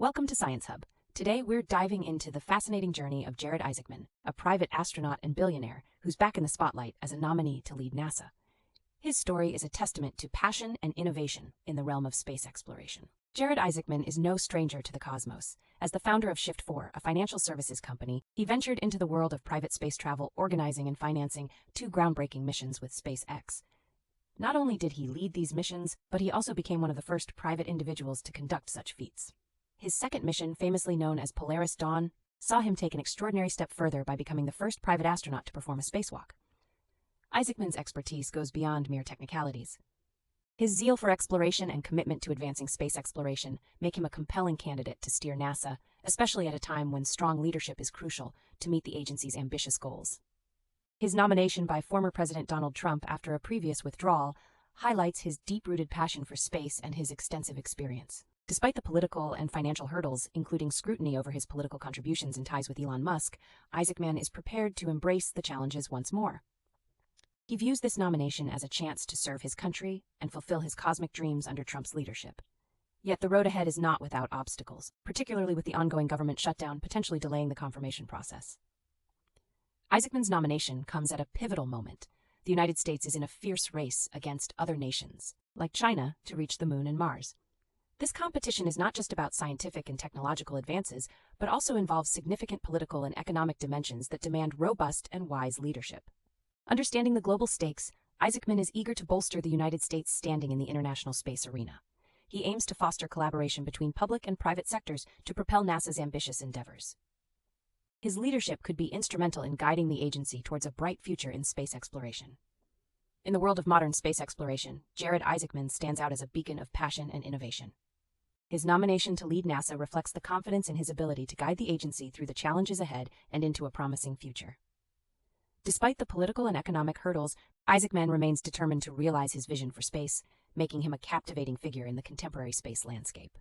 Welcome to Science Hub. Today we're diving into the fascinating journey of Jared Isaacman, a private astronaut and billionaire who's back in the spotlight as a nominee to lead NASA. His story is a testament to passion and innovation in the realm of space exploration. Jared Isaacman is no stranger to the cosmos. As the founder of Shift4, a financial services company, he ventured into the world of private space travel, organizing and financing two groundbreaking missions with SpaceX. Not only did he lead these missions, but he also became one of the first private individuals to conduct such feats. His second mission, famously known as Polaris Dawn, saw him take an extraordinary step further by becoming the first private astronaut to perform a spacewalk. Isaacman's expertise goes beyond mere technicalities. His zeal for exploration and commitment to advancing space exploration make him a compelling candidate to steer NASA, especially at a time when strong leadership is crucial to meet the agency's ambitious goals. His nomination by former President Donald Trump after a previous withdrawal highlights his deep-rooted passion for space and his extensive experience. Despite the political and financial hurdles, including scrutiny over his political contributions and ties with Elon Musk, Isaacman is prepared to embrace the challenges once more. He views this nomination as a chance to serve his country and fulfill his cosmic dreams under Trump's leadership. Yet the road ahead is not without obstacles, particularly with the ongoing government shutdown potentially delaying the confirmation process. Isaacman's nomination comes at a pivotal moment. The United States is in a fierce race against other nations, like China, to reach the moon and Mars. This competition is not just about scientific and technological advances, but also involves significant political and economic dimensions that demand robust and wise leadership. Understanding the global stakes, Isaacman is eager to bolster the United States' standing in the international space arena. He aims to foster collaboration between public and private sectors to propel NASA's ambitious endeavors. His leadership could be instrumental in guiding the agency towards a bright future in space exploration. In the world of modern space exploration, Jared Isaacman stands out as a beacon of passion and innovation. His nomination to lead NASA reflects the confidence in his ability to guide the agency through the challenges ahead and into a promising future. Despite the political and economic hurdles, Isaacman remains determined to realize his vision for space, making him a captivating figure in the contemporary space landscape.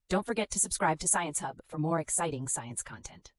Don't forget to subscribe to Science Hub for more exciting science content.